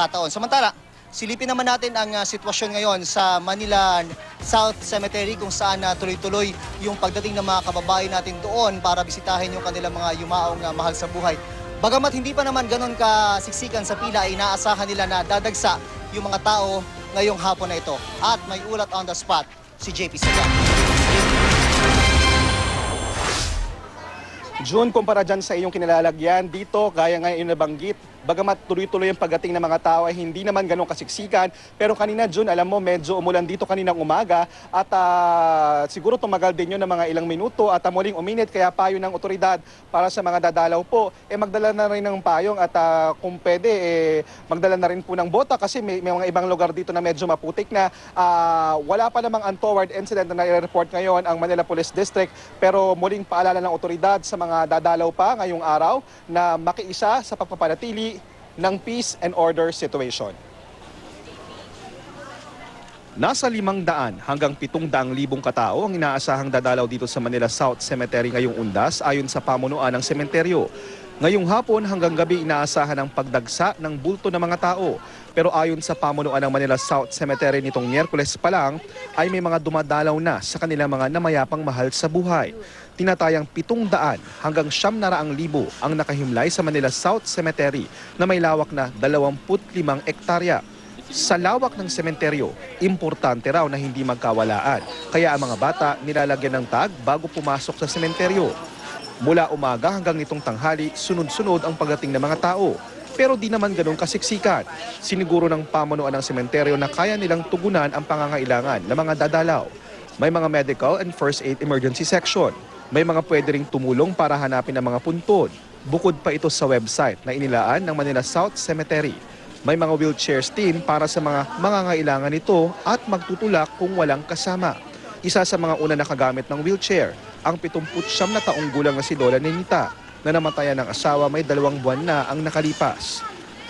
kataon. Samantala, silipin naman natin ang sitwasyon ngayon sa Manila South Cemetery kung saan tuloy-tuloy yung pagdating ng mga kababayan natin doon para bisitahin yung kanilang mga yumaong mahal sa buhay. Bagamat hindi pa naman ganun kasiksikan sa pila, ay inaasahan nila na dadagsa yung mga tao ngayong hapon na ito. At may ulat on the spot si JP Sagan. June, kumpara dyan sa iyong kinalalagyan, dito, gaya nga yung nabanggit, bagamat tuloy-tuloy ang pagdating ng mga tao ay hindi naman ganun kasiksikan. Pero kanina, June, alam mo, medyo umulan dito kaninang umaga at siguro tumagal din yun ng mga ilang minuto at muling uminit. Kaya payo ng otoridad para sa mga dadalaw po, magdala na rin ng payong at kung pwede, magdala na rin po ng bota kasi may mga ibang lugar dito na medyo maputik na. Wala pa namang untoward incident na nai-report ngayon ang Manila Police District, pero muling paalala ng otoridad sa mga dadalaw pa ngayong araw na makiisa sa pagpapanatili ng peace and order situation. Nasa 500 hanggang 700,000 katao ang inaasahang dadalaw dito sa Manila South Cemetery ngayong Undas ayon sa pamunuan ng sementeryo. Ngayong hapon hanggang gabi inaasahan ang pagdagsa ng bulto ng mga tao. Pero ayon sa pamunuan ng Manila South Cemetery nitong Miyerkules pa lang ay may mga dumadalaw na sa kanilang mga namayapang mahal sa buhay. Tinatayang 700 hanggang 900,000 ang nakahimlay sa Manila South Cemetery na may lawak na 25 ektarya. Sa lawak ng sementeryo, importante raw na hindi magkawalaan. Kaya ang mga bata nilalagyan ng tag bago pumasok sa sementeryo. Mula umaga hanggang nitong tanghali, sunod-sunod ang pagdating ng mga tao. Pero di naman ganun kasiksikan. Siniguro ng pamunuan ng sementeryo na kaya nilang tugunan ang pangangailangan ng mga dadalaw. May mga medical and first aid emergency section. May mga pwede ring tumulong para hanapin ang mga puntod. Bukod pa ito sa website na inilaan ng Manila South Cemetery. May mga wheelchairs din para sa mga mangangailangan nito at magtutulak kung walang kasama. Isa sa mga una nakagamit ng wheelchair, ang 79 na taong gulang na si Lola Nenita na namatayan ng asawa may 2 buwan na ang nakalipas.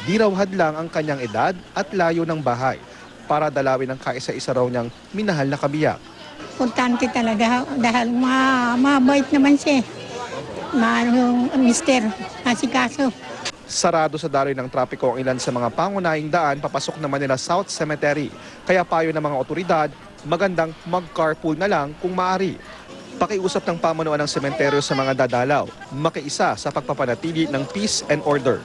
Di raw hadlang ang kanyang edad at layo ng bahay para dalawin ang kaisa-isa raw niyang minahal na kabiyak. Importante talaga dahil mabait naman siya. Yung mister, asikaso. Sarado sa daloy ng trapiko ang ilan sa mga pangunahing daan papasok na Manila South Cemetery. Kaya payo ng mga otoridad, magandang mag-carpool na lang kung maaari. Pakiusap ng pamunuan ng sementeryo sa mga dadalaw, makiisa sa pagpapanatili ng peace and order.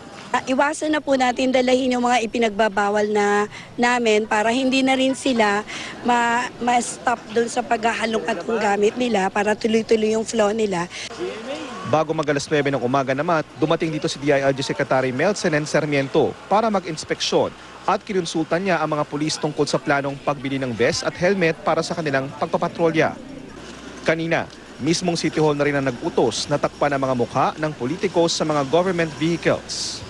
Iwasan na po natin dalahin yung mga ipinagbabawal na namin para hindi na rin sila ma-stop doon sa paghahalongkat ng gamit nila para tuloy-tuloy yung flow nila. Bago mag-alas 9 ng umaga naman, dumating dito si DILG Secretary Melsen Sarmiento para mag-inspeksyon at kinonsultan niya ang mga pulis tungkol sa planong pagbili ng vest at helmet para sa kanilang pagpapatrolya. Kanina, mismong City Hall na rin ang nag-utos na takpan ang mga mukha ng politikos sa mga government vehicles.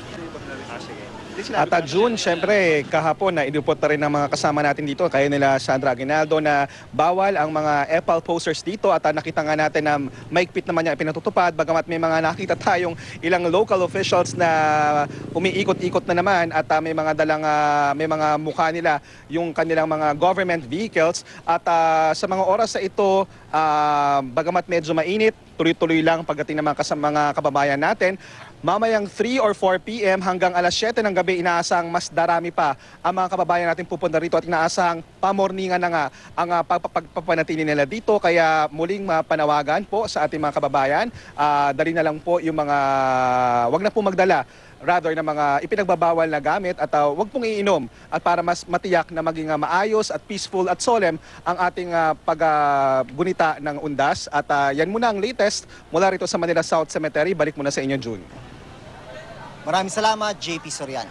At June, syempre, kahapon na inupot na rin ng mga kasama natin dito, kaya nila Sandra Aguinaldo, na bawal ang mga EPAL posters dito at nakita nga natin na maigpit naman niya pinatutupad, bagamat may mga nakita tayong ilang local officials na umiikot-ikot na naman at may mga dalang, may mga mukha nila yung kanilang mga government vehicles at sa mga oras sa ito, bagamat medyo mainit, tuloy-tuloy lang pagdating ng mga kababayan natin. Mamayang 3 or 4 p.m. hanggang alas 7 ng gabi, inaasang mas darami pa ang mga kababayan natin pupunta rito at inaasang pamorningan na nga ang pagpapanatili nila dito. Kaya muling panawagan po sa ating mga kababayan, dali na lang po yung mga, wag na po magdala rather na mga ipinagbabawal na gamit at wag pong iinom at para mas matiyak na maging maayos at peaceful at solemn ang ating paggunita ng Undas. At yan muna ang latest mula rito sa Manila South Cemetery. Balik muna sa inyo, June. Maraming salamat, JP Soriano.